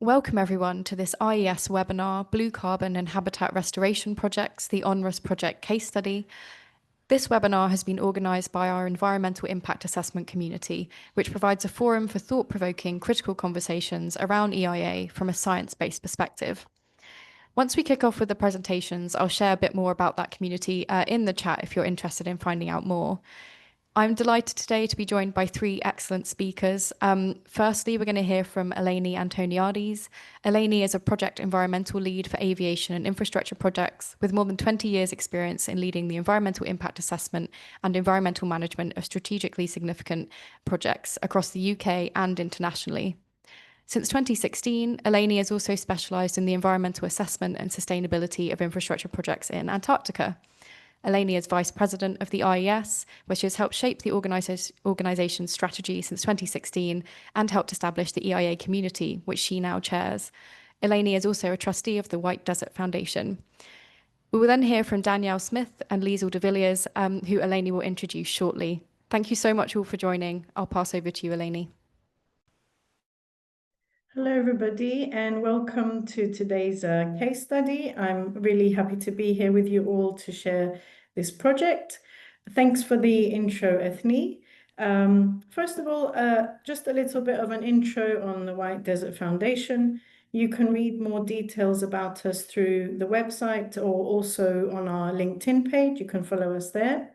Welcome everyone to this IES webinar, Blue Carbon and Habitat Restoration Projects, the Onrus Project case study. This webinar has been organised by our Environmental Impact Assessment community, which provides a forum for thought-provoking critical conversations around EIA from a science-based perspective. Once we kick off with the presentations, I'll share a bit more about that community in the chat if you're interested in finding out more. I'm delighted today to be joined by three excellent speakers. Firstly, we're going to hear from Eleni Antoniadis. Eleni is a project environmental lead for aviation and infrastructure projects with more than 20 years experience in leading the environmental impact assessment and environmental management of strategically significant projects across the UK and internationally. Since 2016, Eleni has also specialised in the environmental assessment and sustainability of infrastructure projects in Antarctica. Eleni is Vice President of the IES, where she has helped shape the organisation's strategy since 2016 and helped establish the EIA community, which she now chairs. Eleni is also a trustee of the White Desert Foundation. We will then hear from Danielle Smith and Liesl de Villiers, who Eleni will introduce shortly. Thank you so much all for joining. I'll pass over to you, Eleni. Hello, everybody, and welcome to today's case study. I'm really happy to be here with you all to share this project. Thanks for the intro, Ethne. First of all, just a little bit of an intro on the White Desert Foundation. You can read more details about us through the website or also on our LinkedIn page. You can follow us there.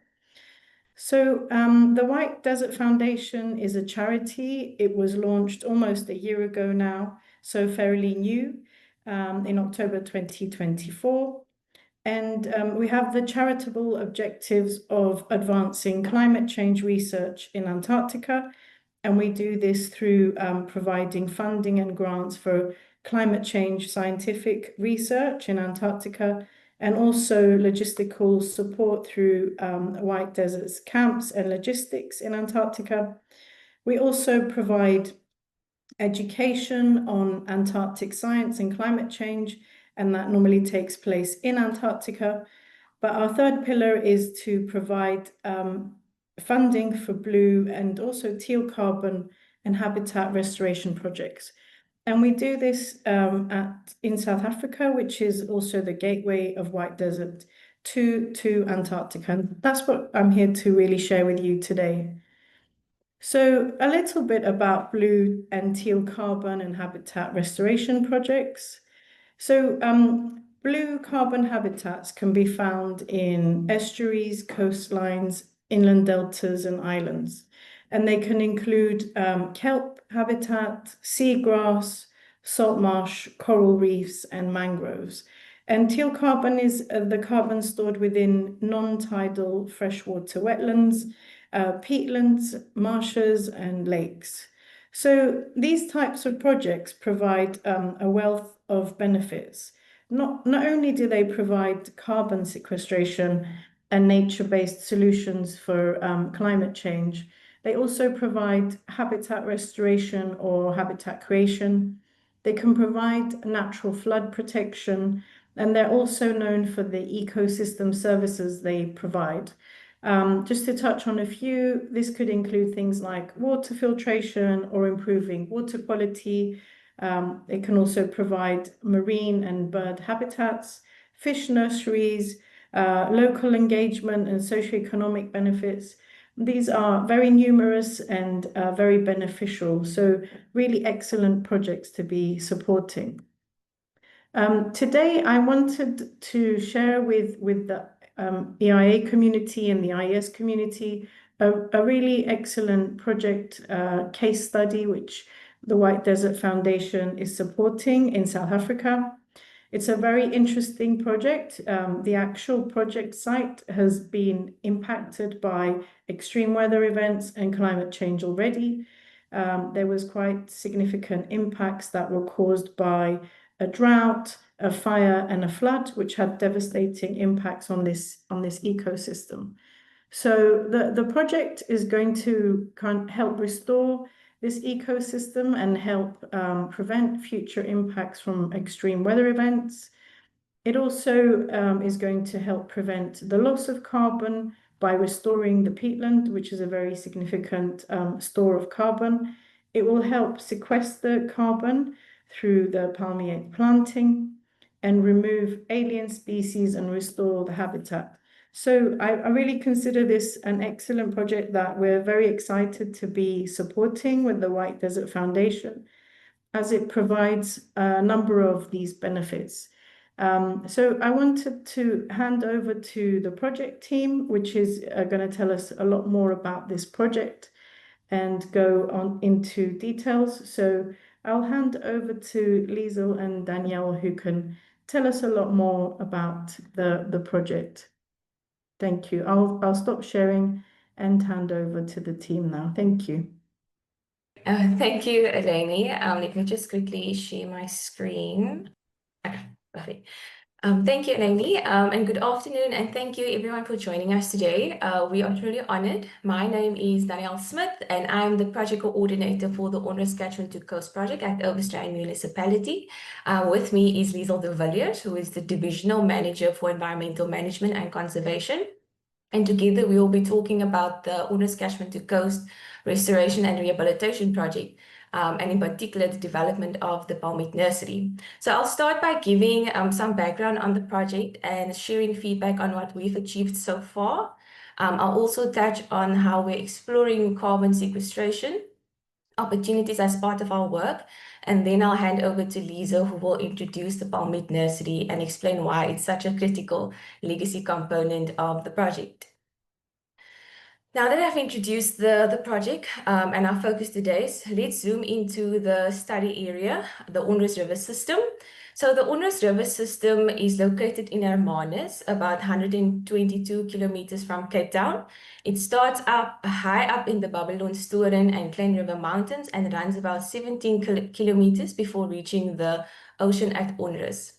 So the White Desert Foundation is a charity. It was launched almost a year ago now, so fairly new, in October 2024. And we have the charitable objectives of advancing climate change research in Antarctica. And we do this through providing funding and grants for climate change scientific research in Antarctica, and also logistical support through White Desert's camps and logistics in Antarctica. We also provide education on Antarctic science and climate change, and that normally takes place in Antarctica. But our third pillar is to provide funding for blue and also teal carbon and habitat restoration projects. And we do this in South Africa, which is also the gateway of White Desert to Antarctica. And that's what I'm here to really share with you today. So a little bit about blue and teal carbon and habitat restoration projects. So blue carbon habitats can be found in estuaries, coastlines, inland deltas, and islands. And they can include kelp habitat, seagrass, salt marsh, coral reefs, and mangroves. And teal carbon is the carbon stored within non-tidal freshwater wetlands, peatlands, marshes, and lakes. So these types of projects provide a wealth of benefits. Not only do they provide carbon sequestration and nature-based solutions for climate change, they also provide habitat restoration or habitat creation. They can provide natural flood protection, and they're also known for the ecosystem services they provide. Just to touch on a few, this could include things like water filtration or improving water quality. It can also provide marine and bird habitats, fish nurseries, local engagement and socioeconomic benefits. These are very numerous and very beneficial, so really excellent projects to be supporting. Today, I wanted to share with the EIA community and the IES community a really excellent project case study, which the White Desert Foundation is supporting in South Africa. It's a very interesting project. The actual project site has been impacted by extreme weather events and climate change already. There was quite significant impacts that were caused by a drought, a fire, and a flood, which had devastating impacts on this ecosystem. So the project is going to help restore this ecosystem and help prevent future impacts from extreme weather events. It also is going to help prevent the loss of carbon by restoring the peatland, which is a very significant store of carbon. It will help sequester carbon through the palmier planting and remove alien species and restore the habitat. So I really consider this an excellent project that we're very excited to be supporting with the White Desert Foundation, as it provides a number of these benefits. So I wanted to hand over to the project team, which is going to tell us a lot more about this project and go on into details. So I'll hand over to Liesel and Danielle, who can tell us a lot more about the project. Thank you. I'll stop sharing and hand over to the team now. Thank you. Thank you, Eleni. Let me just quickly share my screen. Okay, perfect. Thank you, Eleni, and good afternoon, and thank you everyone for joining us today. We are truly honored. My name is Danielle Smith, and I'm the project coordinator for the Onrus Catchment-to-Coast project at Overstrand Municipality. With me is Liesel de Villiers, who is the divisional manager for environmental management and conservation. And together we will be talking about the Onrus Catchment-to-Coast Restoration and Rehabilitation Project, and in particular the development of the palmit nursery. So I'll start by giving some background on the project and sharing feedback on what we've achieved so far. I'll also touch on how we're exploring carbon sequestration opportunities as part of our work, and then I'll hand over to Lisa, who will introduce the palmit nursery and explain why it's such a critical legacy component of the project. Now that I've introduced the project and our focus today, let's zoom into the study area, the Onrus River System. So the Onrus River System is located in Hermanus, about 122 kilometers from Cape Town. It starts up high up in the Babylonstoren and Klein River Mountains and runs about 17 kilometers before reaching the ocean at Onrus.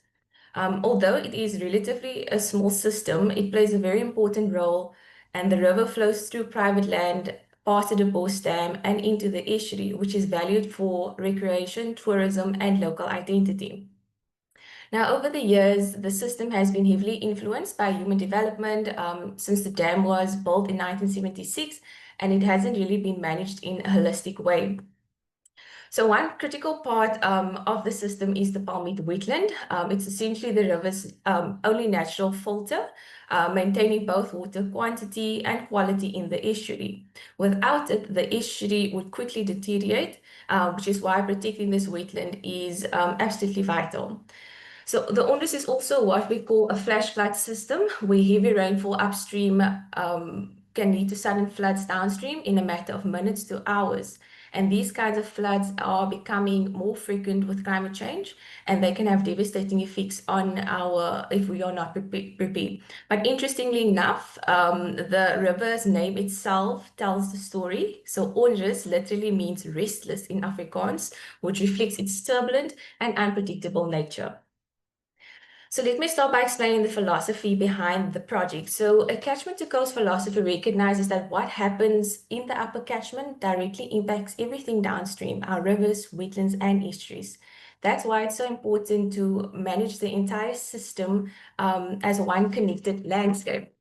Although it is relatively a small system, it plays a very important role, and the river flows through private land, past the Debos Dam, and into the estuary, which is valued for recreation, tourism, and local identity. Now, over the years, the system has been heavily influenced by human development since the dam was built in 1976, and it hasn't really been managed in a holistic way. So one critical part of the system is the palmit wetland. It's essentially the river's only natural filter, maintaining both water quantity and quality in the estuary. Without it, the estuary would quickly deteriorate, which is why protecting this wetland is absolutely vital. So the Onrus is also what we call a flash flood system, where heavy rainfall upstream can lead to sudden floods downstream in a matter of minutes to hours. And these kinds of floods are becoming more frequent with climate change, and they can have devastating effects on if we are not prepared. But interestingly enough, the river's name itself tells the story. So Onrus literally means restless in Afrikaans, which reflects its turbulent and unpredictable nature. So let me start by explaining the philosophy behind the project. So a catchment-to-coast philosophy recognizes that what happens in the upper catchment directly impacts everything downstream, our rivers, wetlands, and estuaries. That's why it's so important to manage the entire system as one connected landscape.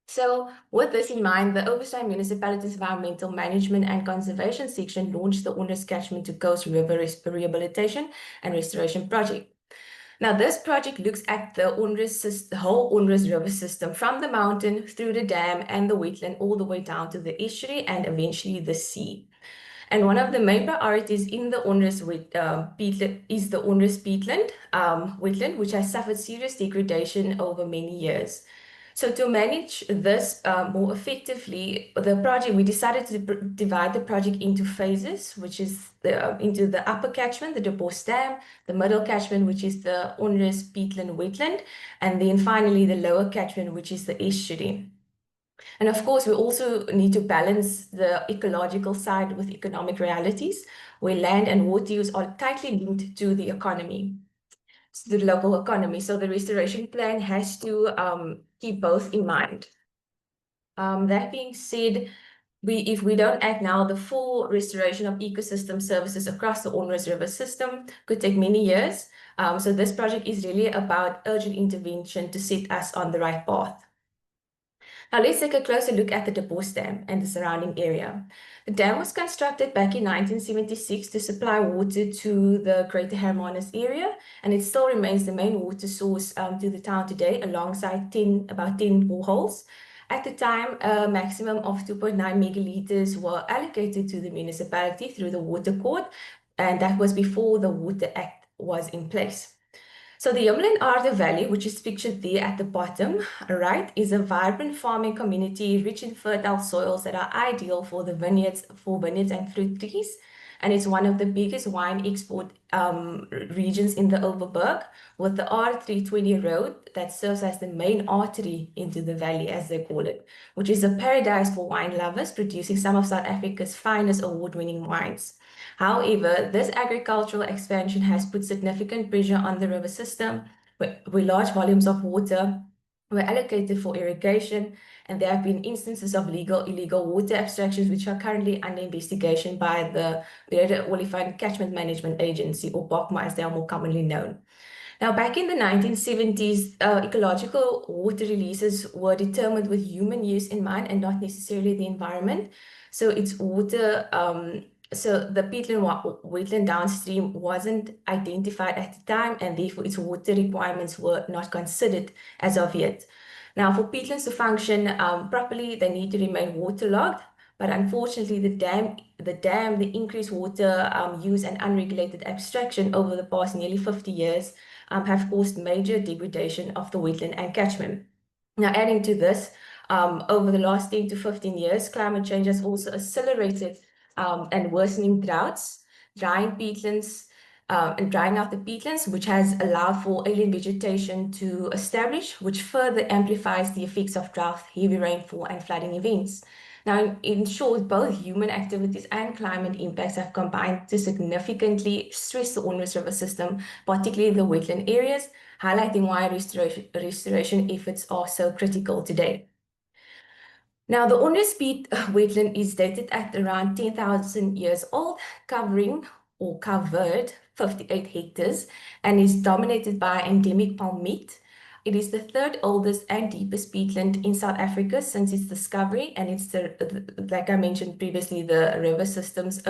So with this in mind, the Overstrand Municipality's Environmental Management and Conservation section launched the Onrus Catchment-to-Coast River Rehabilitation and Restoration Project. Now, this project looks at the whole Onrus River system, from the mountain through the dam and the wetland, all the way down to the estuary and eventually the sea. And one of the main priorities in the Onrus peatland is the Onrus peatland wetland, which has suffered serious degradation over many years. So to manage this more effectively, we decided to divide the project into phases, which is into the upper catchment, the Debos Dam, the middle catchment, which is the Onrus peatland wetland, and then finally the lower catchment, which is the estuary. And of course, we also need to balance the ecological side with economic realities, where land and water use are tightly linked to the economy, to the local economy. So the restoration plan has to keep both in mind. That being said, if we don't act now, the full restoration of ecosystem services across the Onrus River system could take many years. So this project is really about urgent intervention to set us on the right path. Now let's take a closer look at the Debos Dam and the surrounding area. The dam was constructed back in 1976 to supply water to the greater Hermanus area, and it still remains the main water source to the town today, alongside about 10 boreholes. At the time, a maximum of 2.9 megaliters were allocated to the municipality through the water court, and that was before the Water Act was in place. So the Yamlin Arde Valley, which is pictured there at the bottom right, is a vibrant farming community rich in fertile soils that are ideal for vineyards and fruit trees. And it's one of the biggest wine export regions in the Overberg, with the R320 road that serves as the main artery into the valley, as they call it, which is a paradise for wine lovers, producing some of South Africa's finest award-winning wines. However, this agricultural expansion has put significant pressure on the river system, where large volumes of water were allocated for irrigation, and there have been instances of illegal water abstractions, which are currently under investigation by the Rehabilitation Catchment Management Agency, or BOCMA as they are more commonly known. Now, back in the 1970s, ecological water releases were determined with human use in mind and not necessarily the environment. So it's water, so the peatland wetland downstream wasn't identified at the time, and therefore its water requirements were not considered as of yet. Now, for peatlands to function properly, they need to remain waterlogged. But unfortunately, the increased water use and unregulated abstraction over the past nearly 50 years have caused major degradation of the wetland and catchment. Now, adding to this, over the last 10 to 15 years, climate change has also accelerated and worsening droughts, drying peatlands, and drying out the peatlands, which has allowed for alien vegetation to establish, which further amplifies the effects of drought, heavy rainfall, and flooding events. Now, in short, both human activities and climate impacts have combined to significantly stress the Onrus River system, particularly the wetland areas, highlighting why restoration efforts are so critical today. Now, the Onrus wetland is dated at around 10,000 years old, covered 58 hectares, and is dominated by endemic palmite. It is the third oldest and deepest peatland in South Africa since its discovery, and it's like I mentioned previously, the river system's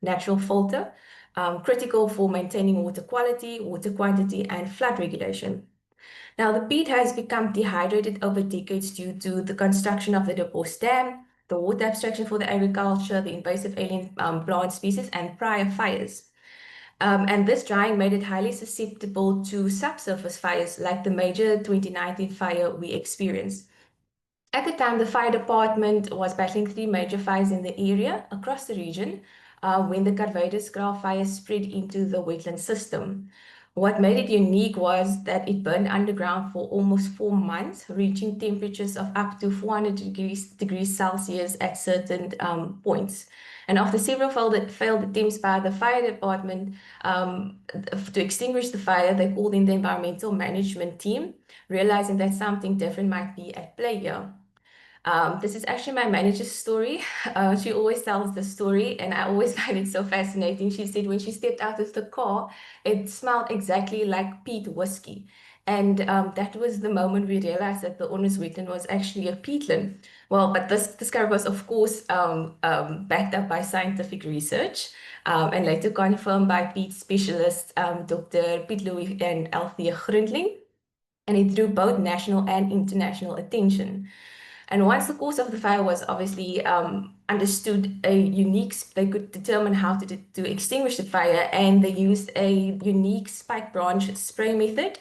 natural filter, critical for maintaining water quality, water quantity, and flood regulation. Now, the peat has become dehydrated over decades due to the construction of the Depost Dam, the water abstraction for the agriculture, the invasive alien plant species, and prior fires. And this drying made it highly susceptible to subsurface fires like the major 2019 fire we experienced. At the time, the fire department was battling 3 major fires in the area across the region when the Karweiderskraal fire spread into the wetland system. What made it unique was that it burned underground for almost 4 months, reaching temperatures of up to 400 degrees Celsius at certain points. And after several failed attempts by the fire department to extinguish the fire, they called in the environmental management team, realizing that something different might be at play here. This is actually my manager's story. She always tells the story, and I always find it so fascinating. She said when she stepped out of the car, it smelled exactly like peat whiskey. And that was the moment we realized that the Onrus wetland was actually a peatland. Well, but this discovery was, of course, backed up by scientific research and later confirmed by peat specialists, Dr. Piet Louis and Althea Grundling. And it drew both national and international attention. And once the cause of the fire was obviously understood, they could determine how to extinguish the fire, and they used a unique spike branch spray method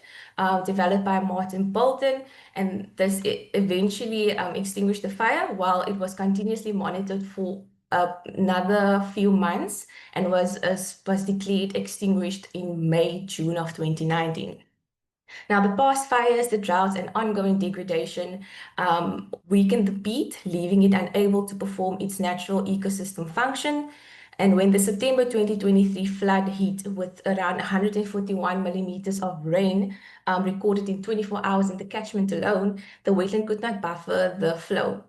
developed by Martin Bolton, and this eventually extinguished the fire while it was continuously monitored for another few months and was declared extinguished in June of 2019. Now, the past fires, the droughts, and ongoing degradation weakened the peat, leaving it unable to perform its natural ecosystem function. And when the September 2023 flood hit with around 141 millimeters of rain recorded in 24 hours in the catchment alone, the wetland could not buffer the flow.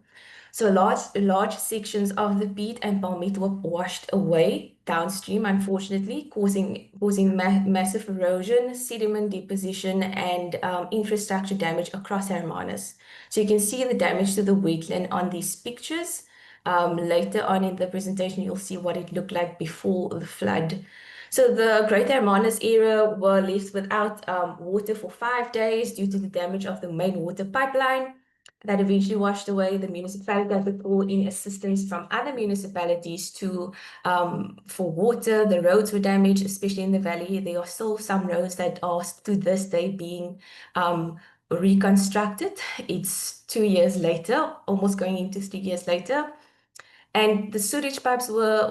So large sections of the peat and palmite were washed away downstream, unfortunately, causing massive erosion, sediment deposition, and infrastructure damage across Hermanus. So you can see the damage to the wetland on these pictures. Later on in the presentation, you'll see what it looked like before the flood. So the Great Hermanus area were left without water for 5 days due to the damage of the main water pipeline that eventually washed away. The municipality had to call in assistance from other municipalities for water. The roads were damaged, especially in the valley. There are still some roads that are to this day being reconstructed. It's 2 years later, almost going into 3 years later. And the sewage pipes were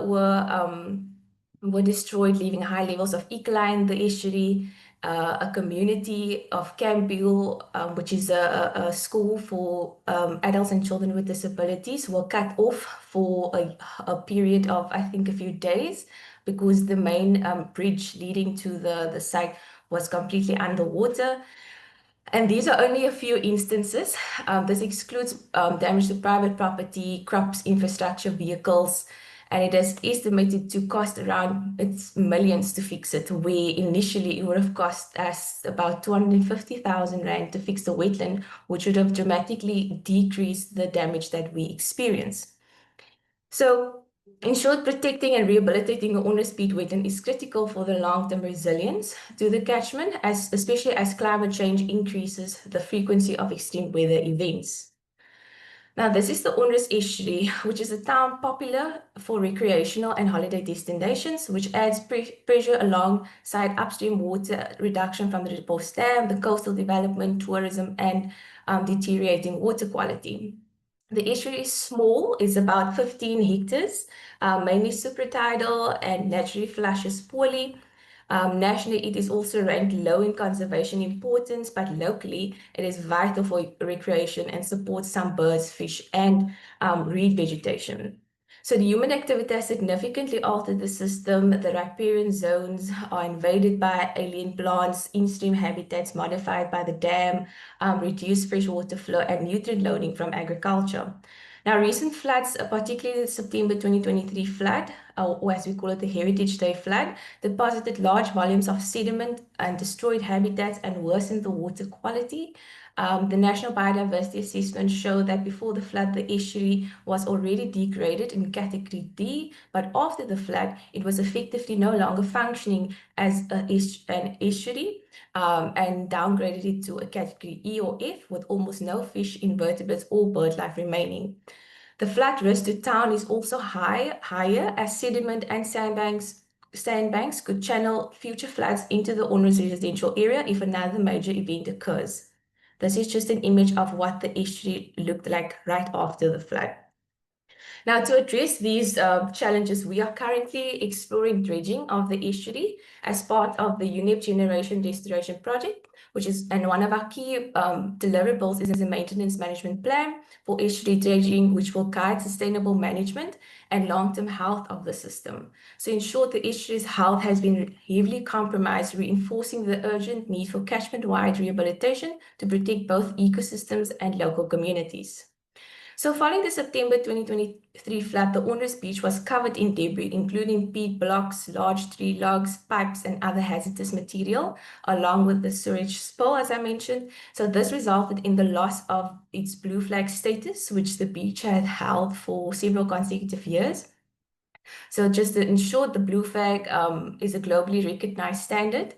destroyed, leaving high levels of E. coli in the estuary. A community of Campbell, which is a school for adults and children with disabilities, were cut off for a period of, I think, a few days because the main bridge leading to the site was completely underwater. And these are only a few instances. This excludes damage to private property, crops, infrastructure, vehicles, and it is estimated to cost around millions to fix it, where initially it would have cost us about 250,000 Rand to fix the wetland, which would have dramatically decreased the damage that we experience. So, in short, protecting and rehabilitating the Onrus peat wetland is critical for the long-term resilience to the catchment, especially as climate change increases the frequency of extreme weather events. Now, this is the Onrus estuary, which is a town popular for recreational and holiday destinations, which adds pressure alongside upstream water reduction from the Rehabilitation Dam, the coastal development, tourism, and deteriorating water quality. The estuary is small, it's about 15 hectares, mainly supratidal and naturally flushes poorly. Nationally, it is also ranked low in conservation importance, but locally, it is vital for recreation and supports some birds, fish, and reed vegetation. So the human activity has significantly altered the system. The riparian zones are invaded by alien plants, in-stream habitats modified by the dam, reduced freshwater flow, and nutrient loading from agriculture. Now, recent floods, particularly the September 2023 flood, or as we call it, the Heritage Day flood, deposited large volumes of sediment and destroyed habitats and worsened the water quality. The National Biodiversity Assessment showed that before the flood, the estuary was already degraded in category D, but after the flood, it was effectively no longer functioning as an estuary and downgraded it to a category E or F with almost no fish, invertebrates, or bird life remaining. The flood risk to town is also higher as sediment and sandbanks could channel future floods into the Onrus residential area if another major event occurs. This is just an image of what the estuary looked like right after the flood. Now, to address these challenges, we are currently exploring dredging of the estuary as part of the UNEP Generation Restoration Project, and one of our key deliverables is a maintenance management plan for estuary dredging, which will guide sustainable management and long-term health of the system. So in short, the estuary's health has been heavily compromised, reinforcing the urgent need for catchment-wide rehabilitation to protect both ecosystems and local communities. So following the September 2023 flood, the Onrus beach was covered in debris, including peat blocks, large tree logs, pipes, and other hazardous material, along with the sewage spill, as I mentioned. So this resulted in the loss of its blue flag status, which the beach had held for several consecutive years. So just in short, the blue flag is a globally recognized standard,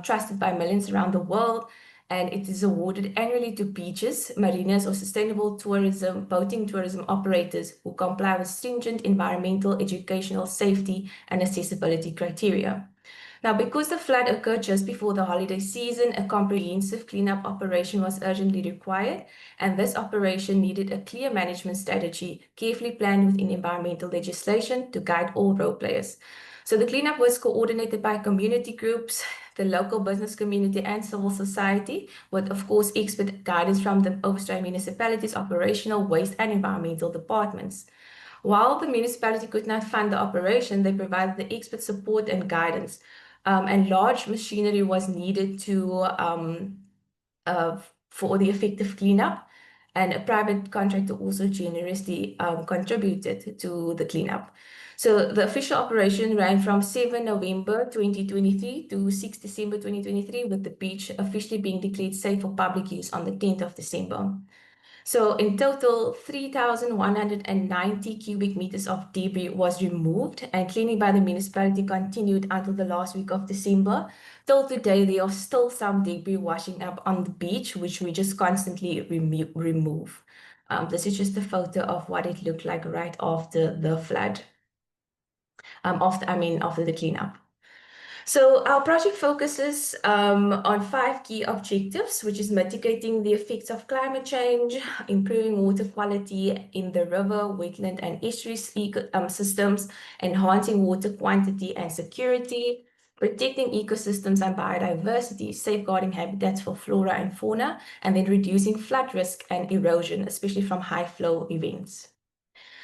trusted by millions around the world, and it is awarded annually to beaches, marinas, or sustainable tourism, boating tourism operators who comply with stringent environmental, educational, safety, and accessibility criteria. Now, because the flood occurred just before the holiday season, a comprehensive cleanup operation was urgently required, and this operation needed a clear management strategy, carefully planned within environmental legislation to guide all role players. So the cleanup was coordinated by community groups, the local business community, and civil society, with, of course, expert guidance from the Overstrand Municipality's operational, waste, and environmental departments. While the municipality could not fund the operation, they provided the expert support and guidance, and large machinery was needed for the effective cleanup, and a private contractor also generously contributed to the cleanup. So the official operation ran from 7 November 2023 to 6 December 2023, with the beach officially being declared safe for public use on the 10th of December. So in total, 3,190 cubic meters of debris was removed, and cleaning by the municipality continued until the last week of December. Till today, there are still some debris washing up on the beach, which we just constantly remove. This is just a photo of what it looked like right after the flood, after the cleanup. So our project focuses on 5 key objectives, which is mitigating the effects of climate change, improving water quality in the river, wetland, and estuary systems, enhancing water quantity and security, protecting ecosystems and biodiversity, safeguarding habitats for flora and fauna, and then reducing flood risk and erosion, especially from high flow events.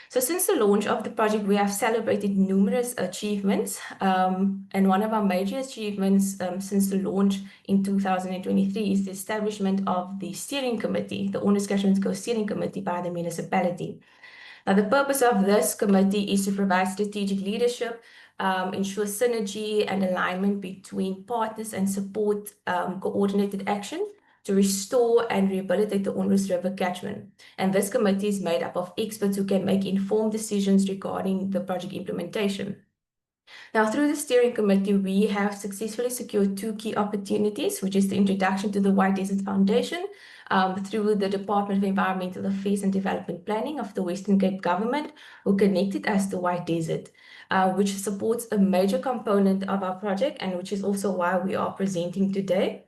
So since the launch of the project, we have celebrated numerous achievements. And one of our major achievements since the launch in 2023 is the establishment of the steering committee, the Onrus Catchment-to-Coast steering committee by the municipality. Now, the purpose of this committee is to provide strategic leadership, ensure synergy and alignment between partners, and support coordinated action to restore and rehabilitate the Onrus River catchment. And this committee is made up of experts who can make informed decisions regarding the project implementation. Now, through the steering committee, we have successfully secured 2 key opportunities, which is the introduction to the White Desert Foundation through the Department of Environmental Affairs and Development Planning of the Western Cape Government, who connected us to White Desert, which supports a major component of our project and which is also why we are presenting today.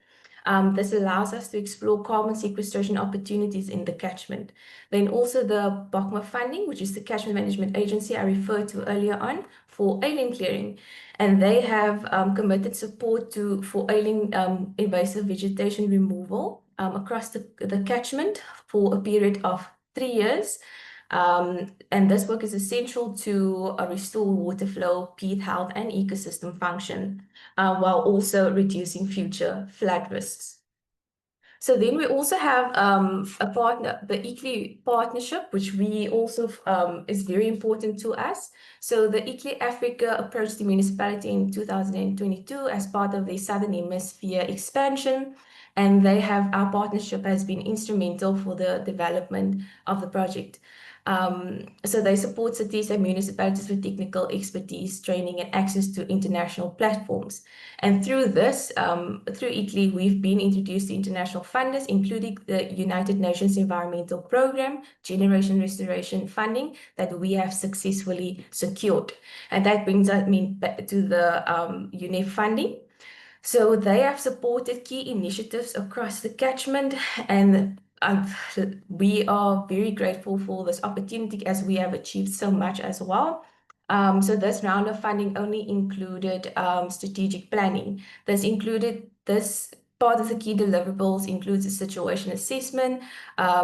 This allows us to explore carbon sequestration opportunities in the catchment. Then also the BOCMA funding, which is the Catchment Management Agency I referred to earlier on, for alien clearing. And they have committed support for alien invasive vegetation removal across the catchment for a period of 3 years. And this work is essential to restore water flow, peat health, and ecosystem function, while also reducing future flood risks. So then we also have a partner, the ICLEI partnership, which we also is very important to us. So the ICLEI Africa approached the municipality in 2022 as part of the Southern Hemisphere expansion. And our partnership has been instrumental for the development of the project. So they support cities and municipalities with technical expertise, training, and access to international platforms. And through this, through ICLEI, we've been introduced to international funders, including the United Nations Environmental Programme, Generation Restoration funding that we have successfully secured. And that brings us back to the UNEP funding. So they have supported key initiatives across the catchment, and we are very grateful for this opportunity as we have achieved so much as well. So this round of funding only included strategic planning. This part of the key deliverables includes a situation assessment,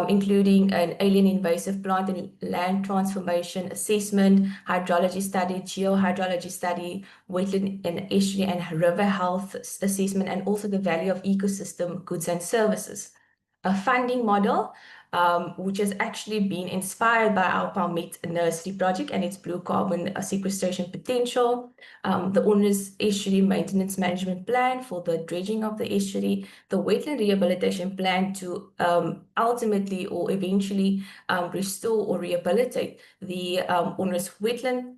including an alien invasive plant and land transformation assessment, hydrology study, geohydrology study, wetland and estuary and river health assessment, and also the value of ecosystem goods and services. A funding model which has actually been inspired by our Palmet Nursery project and its blue carbon sequestration potential, the Onrus Estuary Maintenance Management Plan for the dredging of the estuary, the Wetland Rehabilitation Plan to ultimately or eventually restore or rehabilitate the Onrus wetland,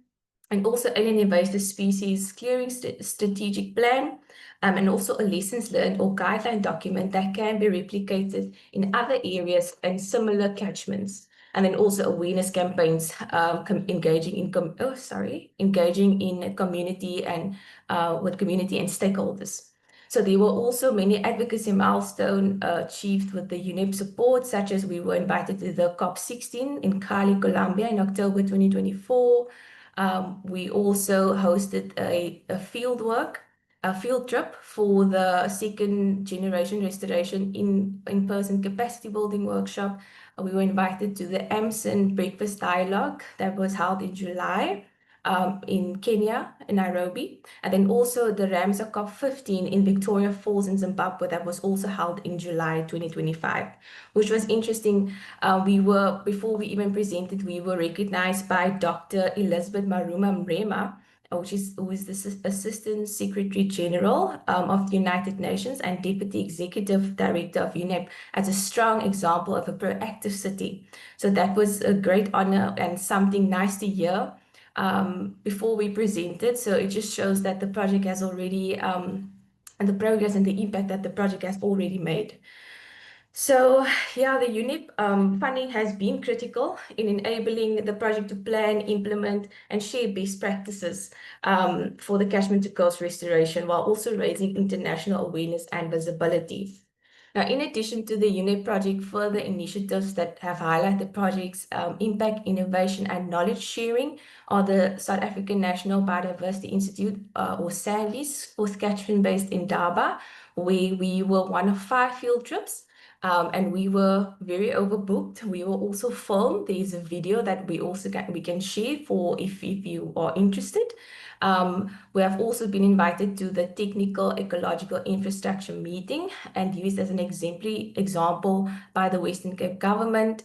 and also alien invasive species clearing strategic plan, and also a lessons learned or guideline document that can be replicated in other areas and similar catchments. And then also awareness campaigns engaging in community and with community and stakeholders. So there were also many advocacy milestones achieved with the UNEP support, such as we were invited to the COP16 in Cali, Colombia in October 2024. We also hosted a field trip for the second generation restoration in-person capacity building workshop. We were invited to the AMSON Breakfast Dialogue that was held in July in Kenya, in Nairobi, and then also the Ramsar COP15 in Victoria Falls in Zimbabwe that was also held in July 2025, which was interesting. Before we even presented, we were recognized by Dr. Elizabeth Maruma Mrema, who is the Assistant Secretary General of the United Nations and Deputy Executive Director of UNEP, as a strong example of a proactive city. So that was a great honor and something nice to hear before we presented. So it just shows that the project has already, and the progress and the impact that the project has already made. So yeah, the UNEP funding has been critical in enabling the project to plan, implement, and share best practices for the catchment-to-coast restoration, while also raising international awareness and visibility. Now, in addition to the UNEP project, further initiatives that have highlighted the project's impact, innovation, and knowledge sharing are the South African National Biodiversity Institute, or SANBI's, fourth catchment based in Daba, where we were one of 5 field trips. And we were very overbooked. We were also filmed. There's a video that we can share for if you are interested. We have also been invited to the technical ecological infrastructure meeting and used as an exemplary example by the Western Cape government.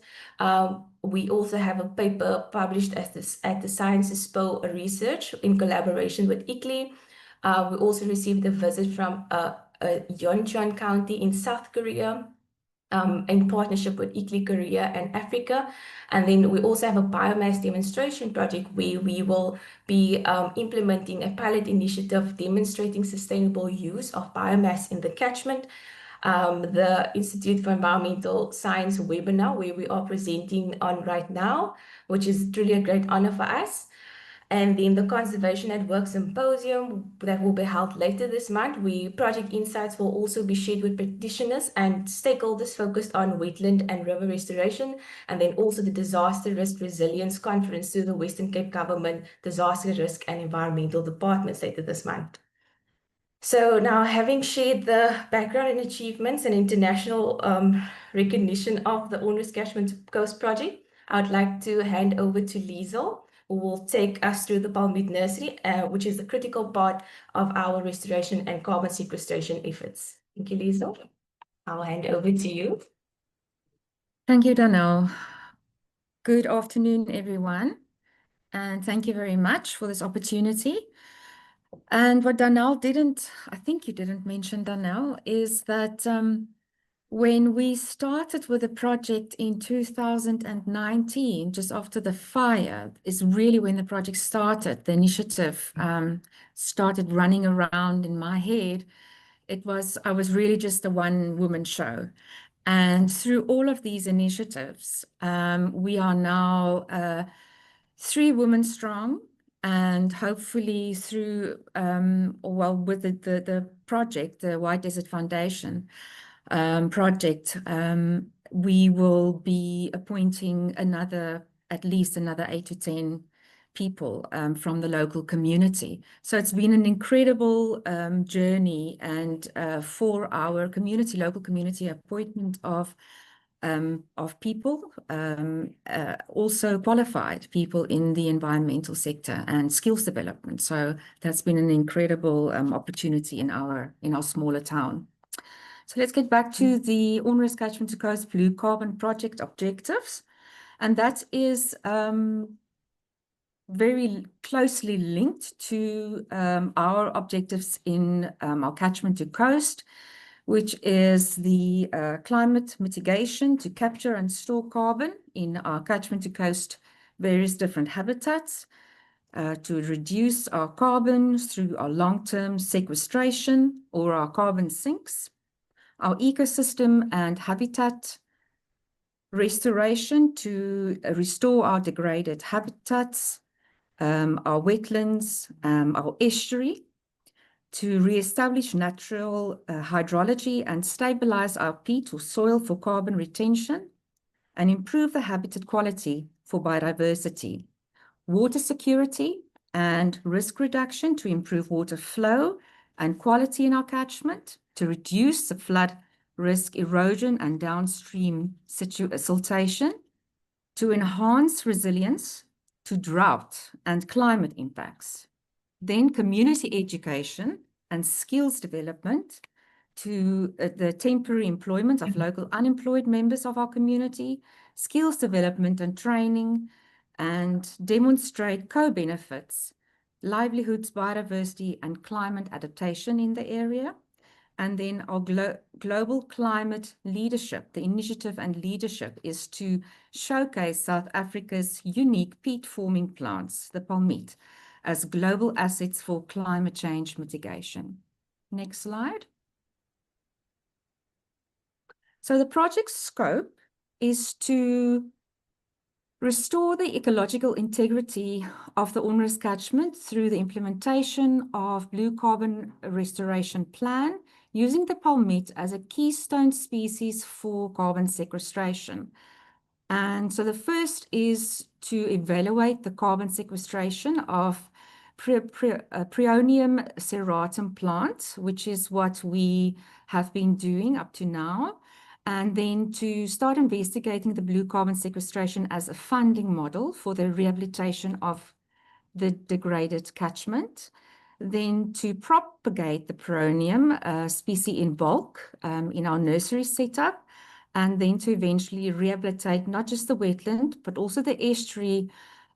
We also have a paper published at the Science Expo Research in collaboration with ICLEI. We also received a visit from Yeoncheon County in South Korea, in partnership with ICLEI Korea and Africa. And then we also have a biomass demonstration project where we will be implementing a pilot initiative demonstrating sustainable use of biomass in the catchment. The Institute for Environmental Science webinar, where we are presenting on right now, which is truly a great honor for us. And then the Conservation at Work Symposium that will be held later this month, where project insights will also be shared with practitioners and stakeholders focused on wetland and river restoration, and then also the Disaster Risk Resilience Conference through the Western Cape Government Disaster Risk and Environmental Departments later this month. So now, having shared the background and achievements and international recognition of the Onrus Catchment-to-Coast project, I would like to hand over to Liesel, who will take us through the Palmweed Nursery, which is a critical part of our restoration and carbon sequestration efforts. Thank you, Liesel. I'll hand over to you. Thank you, Danielle. Good afternoon, everyone, and thank you very much for this opportunity. And what Danielle didn't, I think you didn't mention, Danielle, is that when we started with the project in 2019, just after the fire, is really when the project started. The initiative started running around in my head. I was really just a one-woman show. And through all of these initiatives, we are now 3 women strong, and hopefully through, with the project, the White Desert Foundation project, we will be appointing at least another 8 to 10 people from the local community. So it's been an incredible journey, and for our local community, appointment of people, also qualified people in the environmental sector and skills development. So that's been an incredible opportunity in our smaller town. So let's get back to the Onrus Catchment-to-Coast Blue Carbon Project objectives. And that is very closely linked to our objectives in our Catchment-to-Coast, which is the climate mitigation to capture and store carbon in our Catchment-to-Coast various different habitats, to reduce our carbon through our long-term sequestration or our carbon sinks, our ecosystem and habitat restoration to restore our degraded habitats, our wetlands, our estuary, to re-establish natural hydrology and stabilize our peat or soil for carbon retention, and improve the habitat quality for biodiversity, water security and risk reduction to improve water flow and quality in our catchment, to reduce the flood risk, erosion and downstream siltation, to enhance resilience to drought and climate impacts. Then community education and skills development to the temporary employment of local unemployed members of our community, skills development and training, and demonstrate co-benefits livelihoods, biodiversity, and climate adaptation in the area. And then our global climate leadership, the initiative and leadership is to showcase South Africa's unique peat-forming plants, the palmite, as global assets for climate change mitigation. Next slide. So the project's scope is to restore the ecological integrity of the Onrus catchment through the implementation of blue carbon restoration plan, using the palmite as a keystone species for carbon sequestration. And so the first is to evaluate the carbon sequestration of Preonium serratum plant, which is what we have been doing up to now. And then to start investigating the blue carbon sequestration as a funding model for the rehabilitation of the degraded catchment. Then to propagate the Preonium species in bulk in our nursery setup. And then to eventually rehabilitate not just the wetland, but also the estuary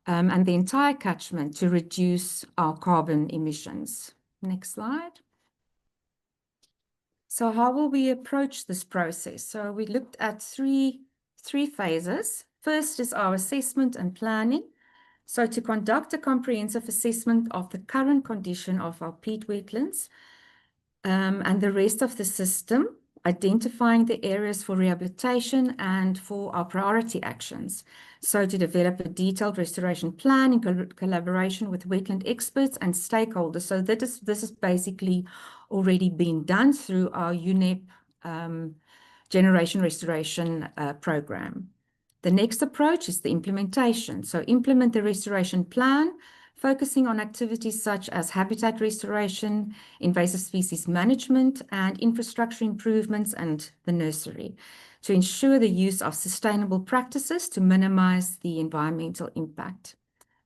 and the entire catchment to reduce our carbon emissions. Next slide. So how will we approach this process? So we looked at three phases. First is our assessment and planning. So to conduct a comprehensive assessment of the current condition of our peat wetlands and the rest of the system, identifying the areas for rehabilitation and for our priority actions. So to develop a detailed restoration plan in collaboration with wetland experts and stakeholders. So this is basically already been done through our UNEP generation restoration program. The next approach is the implementation. So implement the restoration plan, focusing on activities such as habitat restoration, invasive species management, and infrastructure improvements and the nursery to ensure the use of sustainable practices to minimize the environmental impact.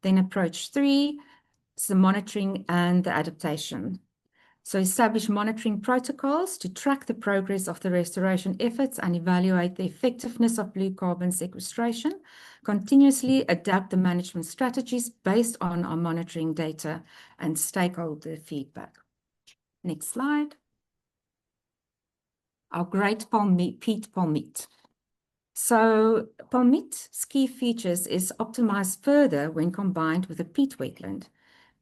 Then approach 3 is the monitoring and the adaptation. So establish monitoring protocols to track the progress of the restoration efforts and evaluate the effectiveness of blue carbon sequestration. Continuously adapt the management strategies based on our monitoring data and stakeholder feedback. Next slide. Our great peat palmite. So palmite's key features is optimized further when combined with a peat wetland.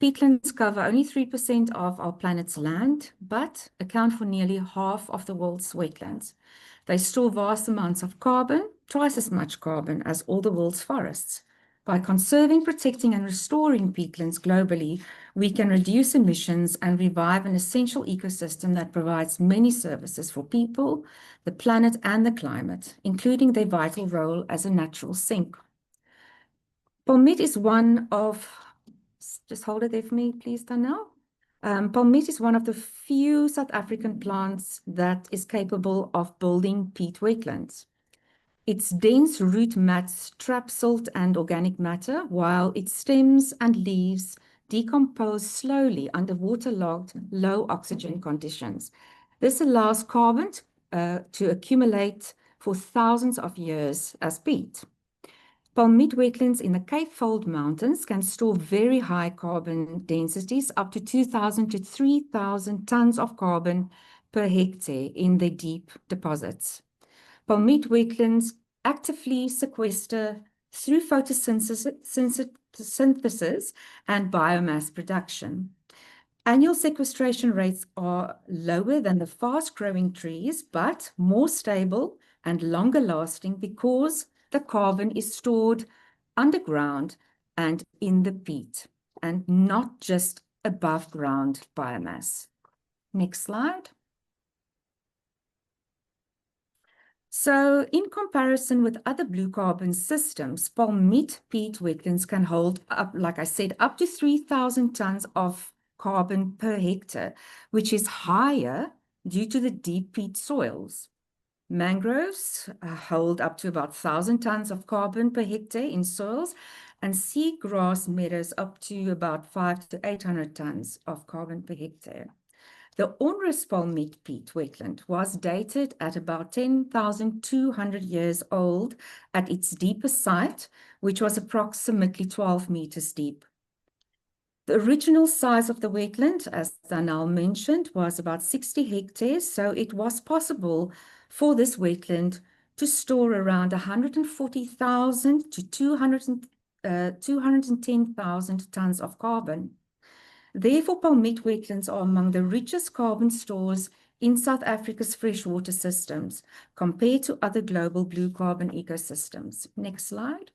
Peatlands cover only 3% of our planet's land, but account for nearly half of the world's wetlands. They store vast amounts of carbon, twice as much carbon as all the world's forests. By conserving, protecting, and restoring peatlands globally, we can reduce emissions and revive an essential ecosystem that provides many services for people, the planet, and the climate, including their vital role as a natural sink. Palmite is one of Just hold it there for me, please, Danielle. Palmite is one of the few South African plants that is capable of building peat wetlands. Its dense root mats trap silt and organic matter, while its stems and leaves decompose slowly under waterlogged, low oxygen conditions. This allows carbon to accumulate for thousands of years as peat. Palmite wetlands in the Cape Fold Mountains can store very high carbon densities, up to 2,000 to 3,000 tons of carbon per hectare in their deep deposits. Palmite wetlands actively sequester through photosynthesis and biomass production. Annual sequestration rates are lower than the fast-growing trees, but more stable and longer lasting because the carbon is stored underground and in the peat and not just above ground biomass. Next slide. So in comparison with other blue carbon systems, palmite peat wetlands can hold up, like I said, up to 3,000 tons of carbon per hectare, which is higher due to the deep peat soils. Mangroves hold up to about 1,000 tons of carbon per hectare in soils, and seagrass meadows up to about 500 to 800 tons of carbon per hectare. The Onrus palmite peat wetland was dated at about 10,200 years old at its deepest site, which was approximately 12 meters deep. The original size of the wetland, as Danal mentioned, was about 60 hectares, so it was possible for this wetland to store around 140,000 to 210,000 tons of carbon. Therefore, palmite wetlands are among the richest carbon stores in South Africa's freshwater systems compared to other global blue carbon ecosystems. Next slide.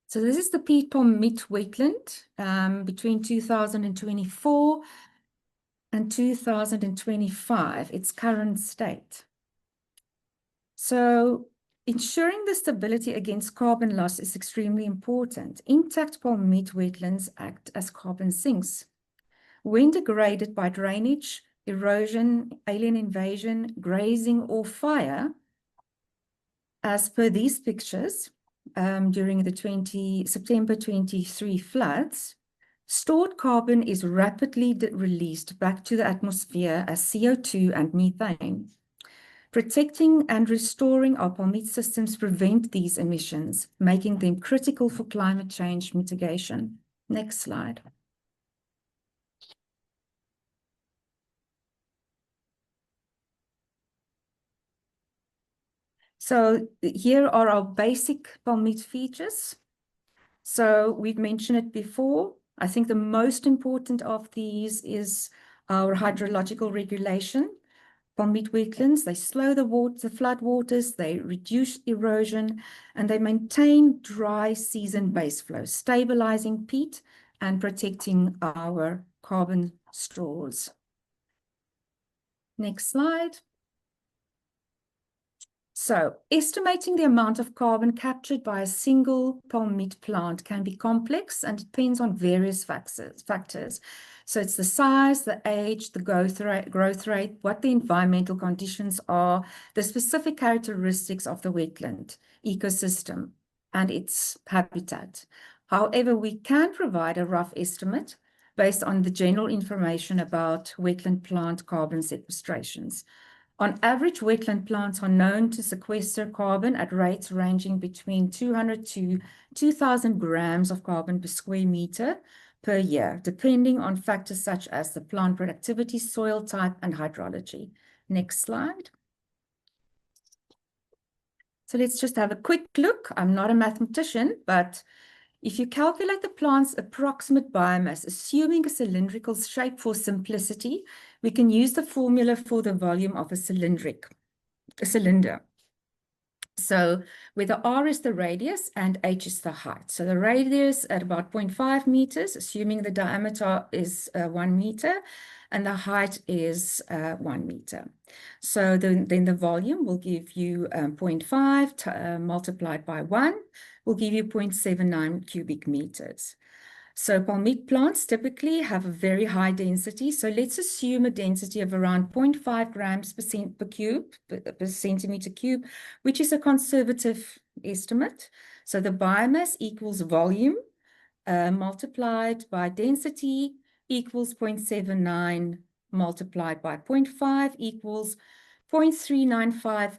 So this is the peat palmite wetland between 2024 and 2025, its current state. So ensuring the stability against carbon loss is extremely important. Intact palmite wetlands act as carbon sinks. When degraded by drainage, erosion, alien invasion, grazing, or fire, as per these pictures, during the September 23 floods, stored carbon is rapidly released back to the atmosphere as CO2 and methane. Protecting and restoring our palmite systems prevent these emissions, making them critical for climate change mitigation. Next slide. So here are our basic palmite features. So we've mentioned it before. I think the most important of these is our hydrological regulation. Palmite wetlands, they slow the flood waters, they reduce erosion, and they maintain dry season base flow, stabilizing peat and protecting our carbon stores. Next slide. So, estimating the amount of carbon captured by a single palmite plant can be complex and depends on various factors. So it's the size, the age, the growth rate, what the environmental conditions are, the specific characteristics of the wetland ecosystem and its habitat. However, we can provide a rough estimate based on the general information about wetland plant carbon sequestrations. On average, wetland plants are known to sequester carbon at rates ranging between 200 to 2,000 grams of carbon per square meter per year, depending on factors such as the plant productivity, soil type, and hydrology. Next slide. So let's just have a quick look. I'm not a mathematician, but if you calculate the plant's approximate biomass, assuming a cylindrical shape for simplicity, we can use the formula for the volume of a cylinder. So where the R is the radius and H is the height. So the radius at about 0.5 meters, assuming the diameter is 1 meter, and the height is 1 meter. So then the volume will give you 0.5 multiplied by 1 will give you 0.79 cubic meters. So palmite plants typically have a very high density. So let's assume a density of around 0.5 grams per centimeter cube, which is a conservative estimate. So the biomass equals volume multiplied by density equals 0.79 multiplied by 0.5 equals 0.395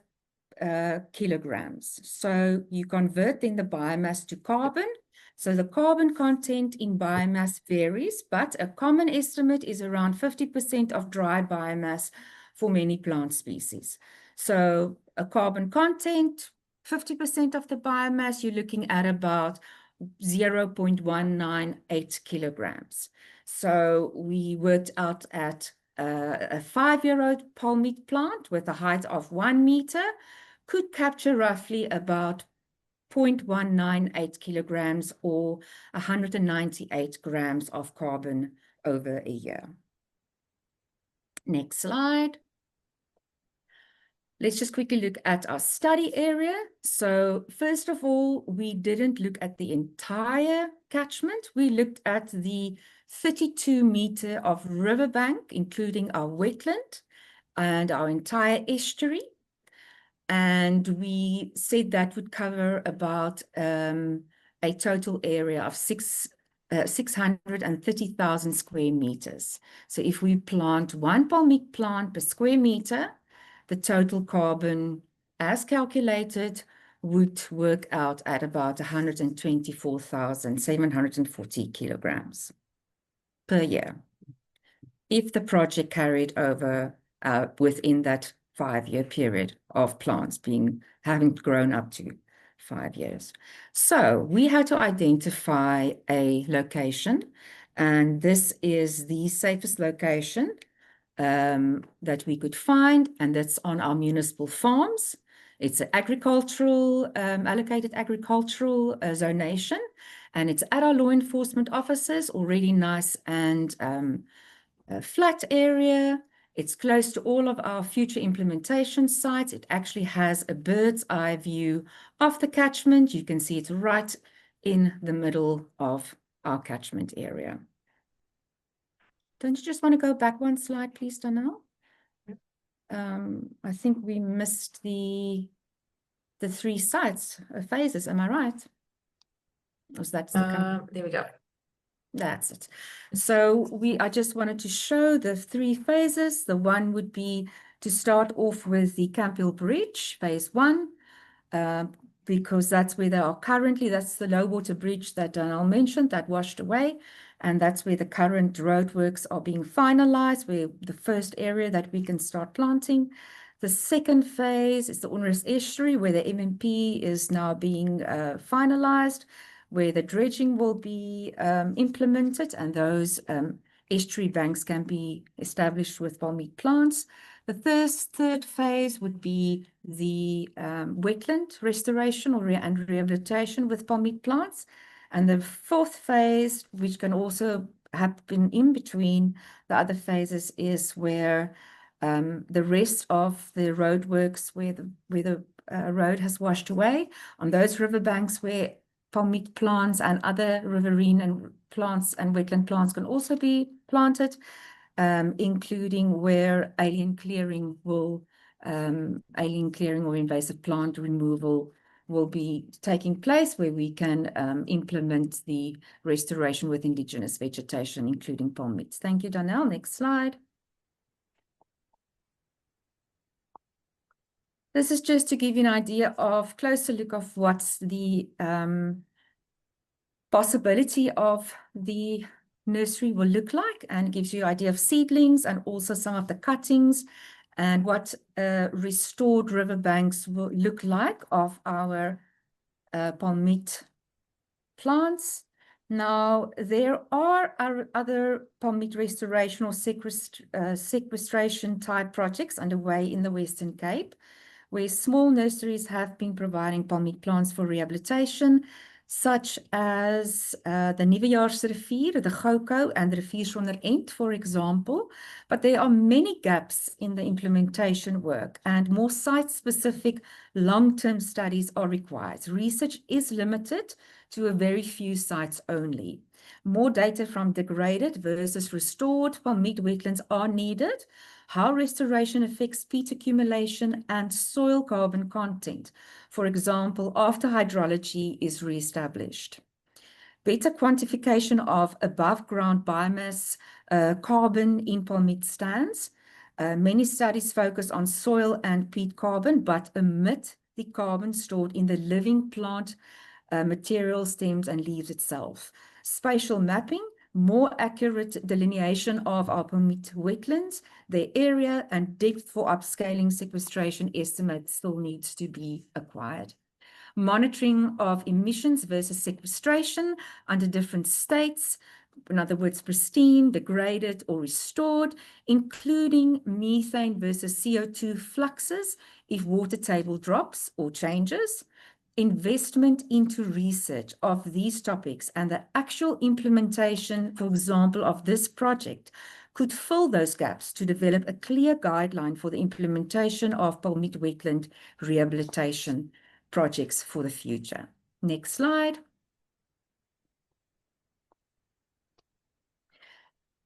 kilograms. So you convert then the biomass to carbon. So the carbon content in biomass varies, but a common estimate is around 50% of dry biomass for many plant species. So a carbon content, 50% of the biomass, you're looking at about 0.198 kilograms. So we worked out at a 5-year-old palmite plant with a height of 1 meter could capture roughly about 0.198 kilograms or 198 grams of carbon over a year. Next slide. Let's just quickly look at our study area. So first of all, we didn't look at the entire catchment. We looked at the 32 meter of riverbank, including our wetland and our entire estuary. And we said that would cover about a total area of 630,000 square meters. So if we plant 1 palmite plant per square meter, the total carbon as calculated would work out at about 124,740 kilograms per year, if the project carried over within that 5-year period of plants having grown up to 5 years. So we had to identify a location, and this is the safest location that we could find, and that's on our municipal farms. It's an agricultural, allocated agricultural zonation, and it's at our law enforcement offices, already nice and a flat area. It's close to all of our future implementation sites. It actually has a bird's eye view of the catchment. You can see it's right in the middle of our catchment area. Don't you just want to go back one slide, please, Donnell? I think we missed the 3 sites, phases. Am I right? Was that there we go. That's it. So I just wanted to show the 3 phases. The one would be to start off with the Campbell Bridge, phase 1, because that's where they are currently. That's the low water bridge that Donnell mentioned that washed away. And that's where the current roadworks are being finalized, where the first area that we can start planting. The second phase is the Onrus Estuary, where the MMP is now being finalized, where the dredging will be implemented, and those estuary banks can be established with palmite plants. The third phase would be the wetland restoration and rehabilitation with palmite plants. And the 4th phase, which can also happen in between the other phases, is where the rest of the roadworks, where the road has washed away, on those riverbanks where palmite plants and other riverine and plants and wetland plants can also be planted, including where alien clearing or invasive plant removal will be taking place, where we can implement the restoration with indigenous vegetation, including palmites. Thank you, Donnell. Next slide. This is just to give you an idea of closer look of what's the possibility of the nursery will look like, and gives you an idea of seedlings and also some of the cuttings and what restored riverbanks will look like of our palmite plants. Now, there are other palmite restoration or sequestration type projects underway in the Western Cape, where small nurseries have been providing palmite plants for rehabilitation, such as the Nuwejaarsrivier, the Goukou, and the Rivier Sonder End, for example. But there are many gaps in the implementation work, and more site-specific long-term studies are required. Research is limited to a very few sites only. More data from degraded versus restored palmite wetlands are needed. How restoration affects peat accumulation and soil carbon content, for example, after hydrology is reestablished. Better quantification of above-ground biomass carbon in palmite stands. Many studies focus on soil and peat carbon, but omit the carbon stored in the living plant material, stems, and leaves itself. Spatial mapping, more accurate delineation of our palmite wetlands, their area and depth for upscaling sequestration estimates still needs to be acquired. Monitoring of emissions versus sequestration under different states, in other words, pristine, degraded, or restored, including methane versus CO2 fluxes if water table drops or changes. Investment into research of these topics and the actual implementation, for example, of this project could fill those gaps to develop a clear guideline for the implementation of palmite wetland rehabilitation projects for the future. Next slide.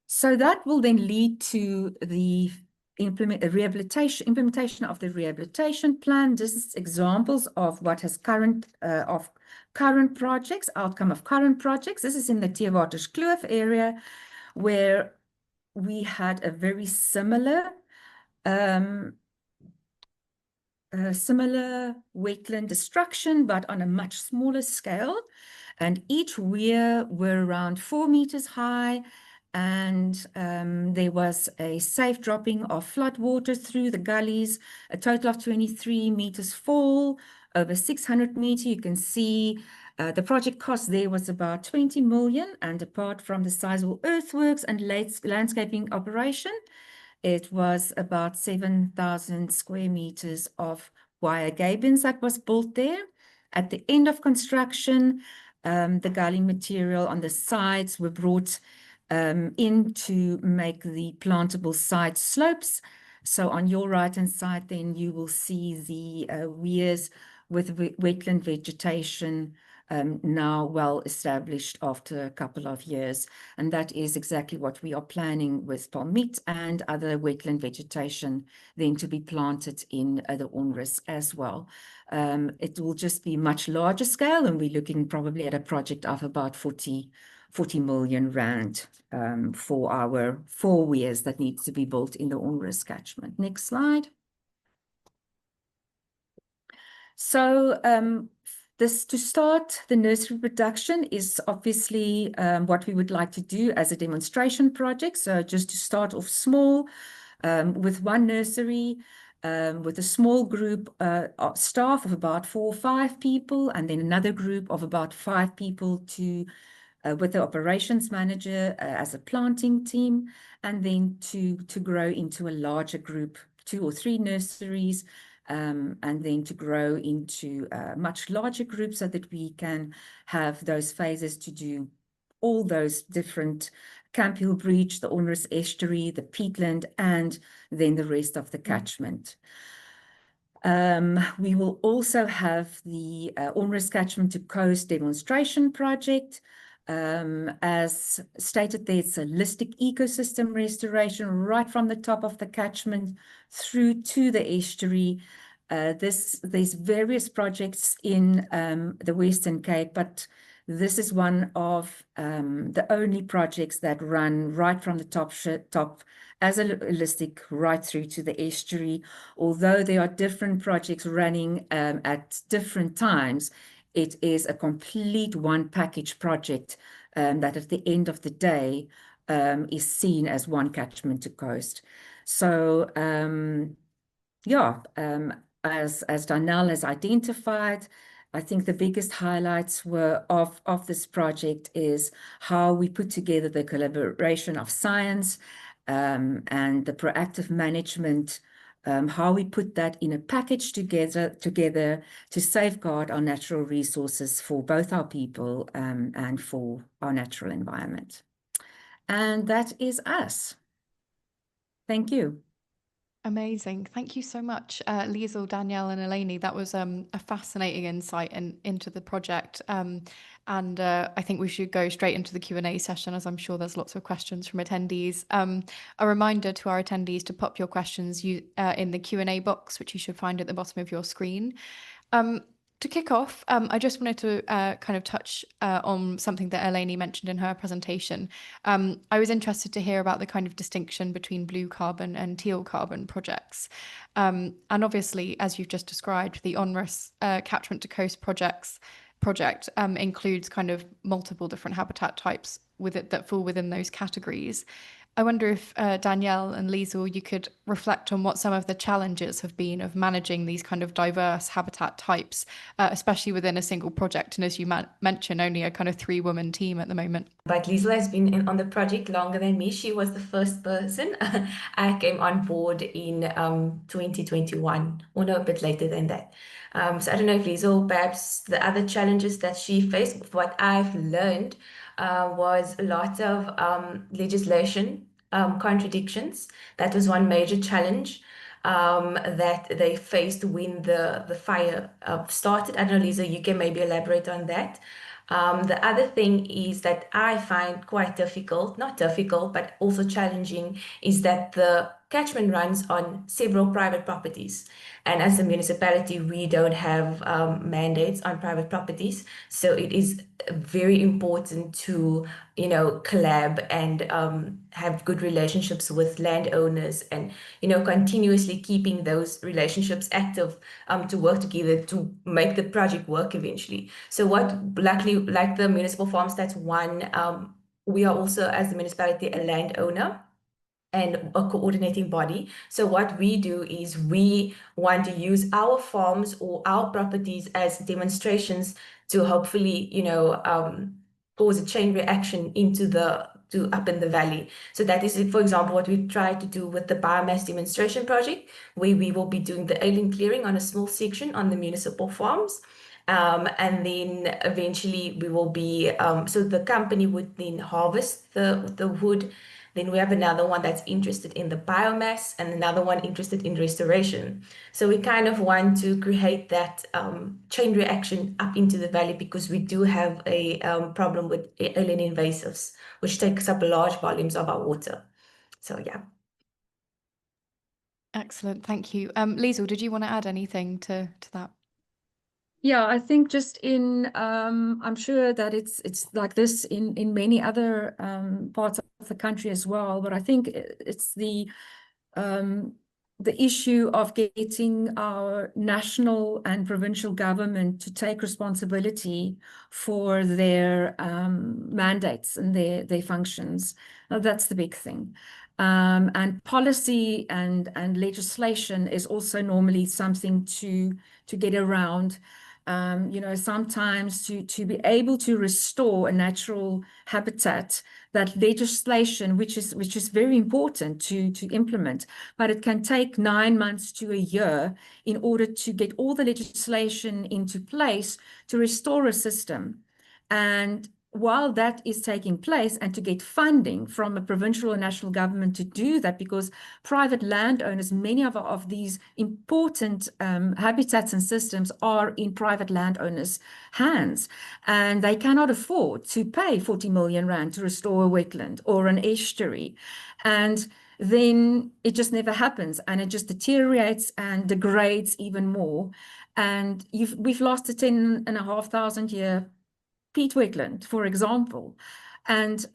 So that will then lead to the implementation of the rehabilitation plan. This is examples of what has current projects, outcome of current projects. This is in the Theewaterskloof area, where we had a very similar similar wetland destruction, but on a much smaller scale. And each weir were around 4 meters high, and there was a safe dropping of flood water through the gullies, a total of 23 meters fall, over 600 meters. You can see the project cost there was about 20 million, and apart from the sizable earthworks and landscaping operation, it was about 7,000 square meters of wire gabins that was built there. At the end of construction, the gully material on the sides were brought in to make the plantable side slopes. So on your right-hand side, then you will see the weirs with wetland vegetation now well established after a couple of years. And that is exactly what we are planning with palmite and other wetland vegetation then to be planted in the Onrus as well. It will just be much larger scale, and we're looking probably at a project of about 40 million rand for our 4 weirs that needs to be built in the Onrus catchment. Next slide. So this, to start, the nursery production is obviously what we would like to do as a demonstration project. So just to start off small with one nursery, with a small group of staff of about 4 or 5 people, and then another group of about 5 people to with the operations manager as a planting team, and then to grow into a larger group, 2 or 3 nurseries, and then to grow into much larger groups so that we can have those phases to do all those different Camp Hill Breach, the Onrus Estuary, the peatland, and then the rest of the catchment. We will also have the Onrus Catchment-to-Coast demonstration project. As stated there, it's a holistic ecosystem restoration right from the top of the catchment through to the estuary. There's various projects in the Western Cape, but this is one of the only projects that run right from the top as a holistic right through to the estuary. Although there are different projects running at different times, it is a complete one package project that at the end of the day is seen as one catchment to coast. So as Danielle has identified, I think the biggest highlights were of this project is how we put together the collaboration of science and the proactive management, how we put that in a package together to safeguard our natural resources for both our people and for our natural environment. And that is us. Thank you. Amazing. Thank you so much, Liesl, Danielle and Eleni. That was a fascinating insight into the project. And I think we should go straight into the Q&A session, as I'm sure there's lots of questions from attendees. A reminder to our attendees to pop your questions in the Q&A box, which you should find at the bottom of your screen. To kick off, I just wanted to kind of touch on something that Eleni mentioned in her presentation. I was interested to hear about the kind of distinction between blue carbon and teal carbon projects. And obviously, as you've just described, the Onrus Catchment-to-Coast project includes kind of multiple different habitat types that fall within those categories. I wonder if Danielle and Liesl, you could reflect on what some of the challenges have been of managing these kind of diverse habitat types, especially within a single project. And as you mentioned, only a kind of 3-woman team at the moment. But Liesl has been on the project longer than me. She was the first person. I came on board in 2021, or no, a bit later than that. So I don't know if Liesl, perhaps the other challenges that she faced, what I've learned was a lot of legislation contradictions. That was one major challenge that they faced when the fire started. I don't know, Liesl, you can maybe elaborate on that. The other thing is that I find quite difficult, not difficult, but also challenging, is that the catchment runs on several private properties. And as a municipality, we don't have mandates on private properties. So it is very important to, collab and have good relationships with landowners and, continuously keeping those relationships active to work together to make the project work eventually. So luckily, like the municipal farms, that's one. We are also, as the municipality, a landowner and a coordinating body. So what we do is we want to use our farms or our properties as demonstrations to hopefully, cause a chain reaction up in the valley. So that is, for example, what we try to do with the biomass demonstration project, where we will be doing the alien clearing on a small section on the municipal farms. And then eventually we will be, so the company would then harvest the wood. Then we have another one that's interested in the biomass and another one interested in restoration. So we kind of want to create that chain reaction up into the valley, because we do have a problem with alien invasives, which takes up large volumes of our water. So yeah. Excellent, thank you. Liesl, did you want to add anything to that? Yeah, I think just I'm sure that it's like this in many other parts of the country as well, but I think it's the issue of getting our national and provincial government to take responsibility for their mandates and their functions. That's the big thing. And policy and legislation is also normally something to get around. Sometimes to be able to restore a natural habitat, that legislation, which is very important to implement, but it can take 9 months to a year in order to get all the legislation into place to restore a system. And while that is taking place, and to get funding from a provincial or national government to do that, because private landowners, many of these important habitats and systems are in private landowners' hands, and they cannot afford to pay 40 million rand to restore a wetland or an estuary. And then it just never happens, and it just deteriorates and degrades even more. And we've lost a 10,500 year peat wetland, for example. And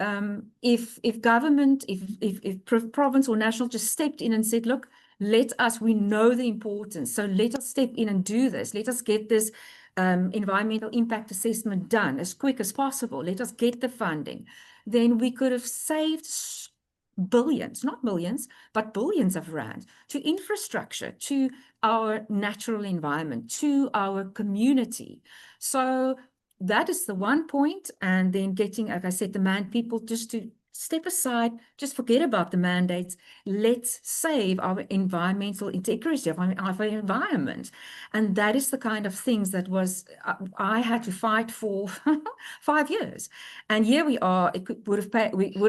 if government, if province or national just stepped in and said, look, we know the importance, so let us step in and do this. Let us get this environmental impact assessment done as quick as possible. Let us get the funding. Then we could have saved billions, not millions, but billions of rand to infrastructure, to our natural environment, to our community. So that is the one point. And then getting, like I said, the people just to step aside, just forget about the mandates. Let's save our environmental integrity of our environment. And that is the kind of things that I had to fight for 5 years. And here we are. It would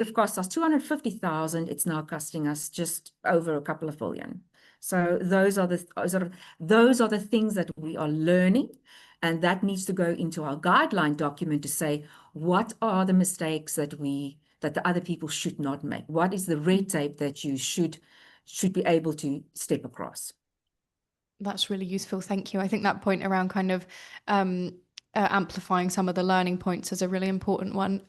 have cost us 250,000. It's now costing us just over a couple of billion. So those are the things that we are learning. And that needs to go into our guideline document to say, what are the mistakes that the other people should not make? What is the red tape that you should be able to step across? That's really useful. Thank you. I think that point around kind of amplifying some of the learning points is a really important one.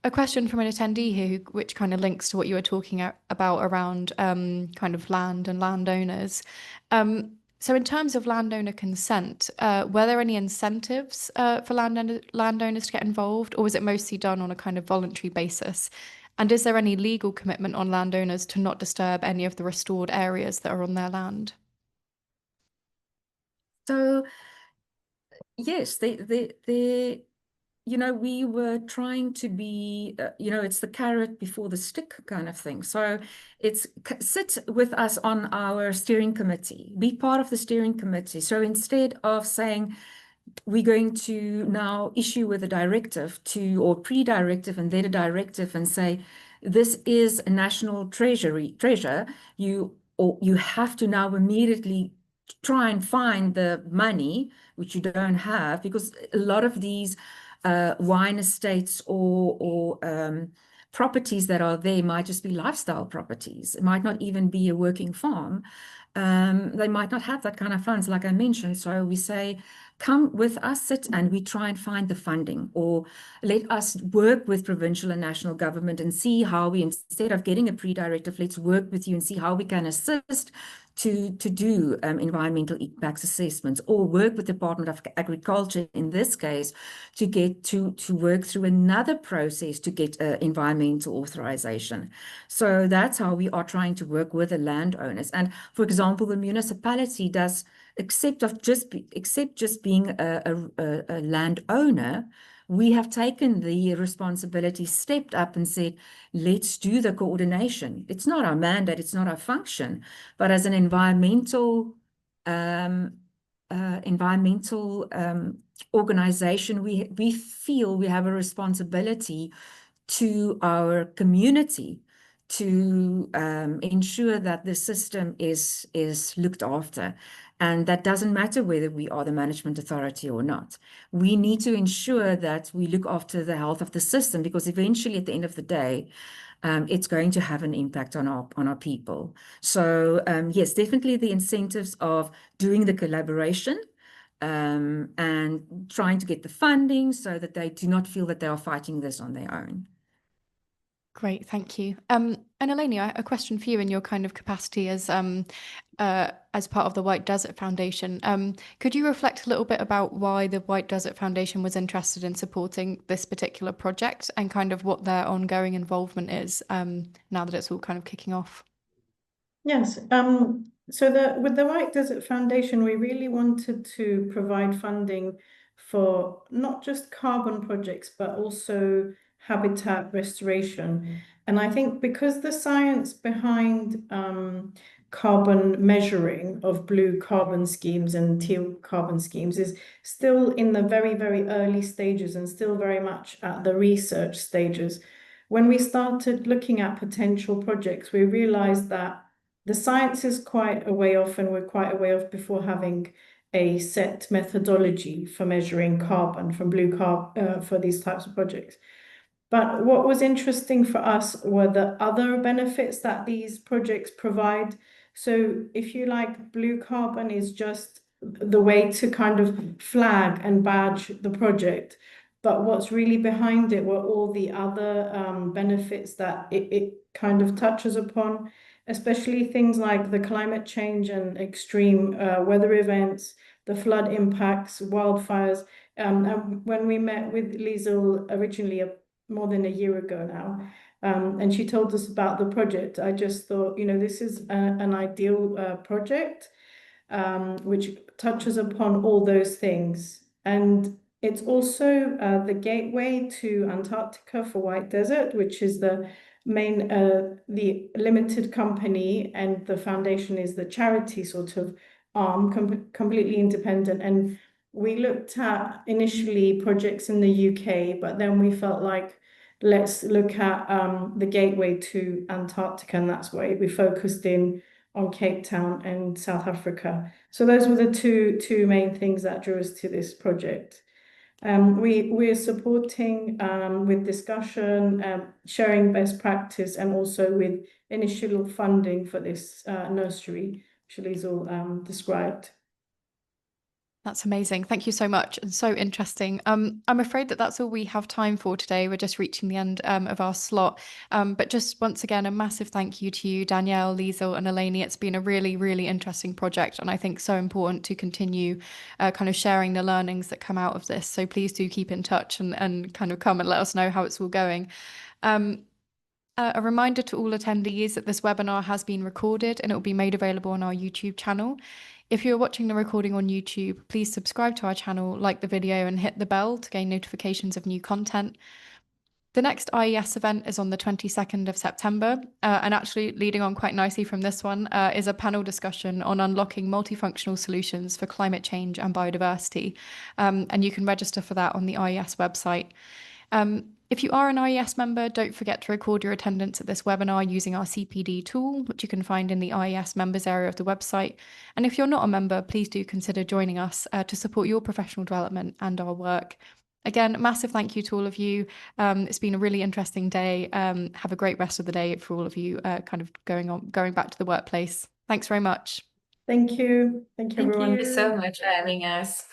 A question from an attendee here, which kind of links to what you were talking about around kind of land and landowners. So in terms of landowner consent, were there any incentives for landowners to get involved, or was it mostly done on a kind of voluntary basis? And is there any legal commitment on landowners to not disturb any of the restored areas that are on their land? So yes, we were trying to be, it's the carrot before the stick kind of thing. So it's sit with us on our steering committee, be part of the steering committee. So instead of saying we're going to now issue with a directive or pre-directive and then a directive and say, this is a national treasure, you have to now immediately try and find the money, which you don't have, because a lot of these wine estates or properties that are there might just be lifestyle properties. It might not even be a working farm. They might not have that kind of funds, like I mentioned. So we say, come with us, sit, and we try and find the funding, or let us work with provincial and national government and see how we, instead of getting a pre-directive, let's work with you and see how we can assist to do environmental impacts assessments, or work with the Department of Agriculture in this case to get to work through another process to get environmental authorization. So that's how we are trying to work with the landowners. And for example, the municipality does, except just being a landowner, we have taken the responsibility, stepped up and said, let's do the coordination. It's not our mandate, it's not our function, but as an environmental organization, we feel we have a responsibility to our community to ensure that the system is looked after. And that doesn't matter whether we are the management authority or not. We need to ensure that we look after the health of the system, because eventually at the end of the day, it's going to have an impact on our people. So yes, definitely the incentives of doing the collaboration and trying to get the funding so that they do not feel that they are fighting this on their own. Great, thank you. And Eleni, a question for you in your kind of capacity as part of the White Desert Foundation. Could you reflect a little bit about why the White Desert Foundation was interested in supporting this particular project, and kind of what their ongoing involvement is now that it's all kind of kicking off? Yes. So with the White Desert Foundation, we really wanted to provide funding for not just carbon projects, but also habitat restoration. And I think because the science behind carbon measuring of blue carbon schemes and teal carbon schemes is still in the very, very early stages and still very much at the research stages, when we started looking at potential projects, we realized that the science is quite a way off, and we're quite a way off before having a set methodology for measuring carbon from blue carbon for these types of projects. But what was interesting for us were the other benefits that these projects provide. So if you like, blue carbon is just the way to kind of flag and badge the project. But what's really behind it were all the other benefits that it kind of touches upon, especially things like the climate change and extreme weather events, the flood impacts, wildfires. And when we met with Liesl originally more than a year ago now, and she told us about the project, I just thought, this is an ideal project, which touches upon all those things. And it's also the gateway to Antarctica for White Desert, which is the main, the limited company, and the foundation is the charity sort of arm, completely independent. And we looked at initially projects in the UK, but then we felt like, let's look at the gateway to Antarctica, and that's why we focused in on Cape Town and South Africa. So those were the two main things that drew us to this project. We're supporting with discussion, sharing best practice, and also with initial funding for this nursery, which Liesl described. That's amazing. Thank you so much, and so interesting. I'm afraid that's all we have time for today. We're just reaching the end of our slot. But just once again, a massive thank you to you, Danielle, Liesl, and Eleni. It's been a really, really interesting project, and I think so important to continue kind of sharing the learnings that come out of this. So please do keep in touch and kind of come and let us know how it's all going. A reminder to all attendees that this webinar has been recorded and it will be made available on our YouTube channel. If you're watching the recording on YouTube, please subscribe to our channel, like the video, and hit the bell to gain notifications of new content. The next IES event is on the 22nd of September, and actually leading on quite nicely from this one is a panel discussion on unlocking multifunctional solutions for climate change and biodiversity. And you can register for that on the IES website. If you are an IES member, don't forget to record your attendance at this webinar using our CPD tool, which you can find in the IES members area of the website. And if you're not a member, please do consider joining us to support your professional development and our work. Again, massive thank you to all of you. It's been a really interesting day. Have a great rest of the day for all of you kind of going back to the workplace. Thanks very much. Thank you. Thank you, everyone. Thank you so much for having us.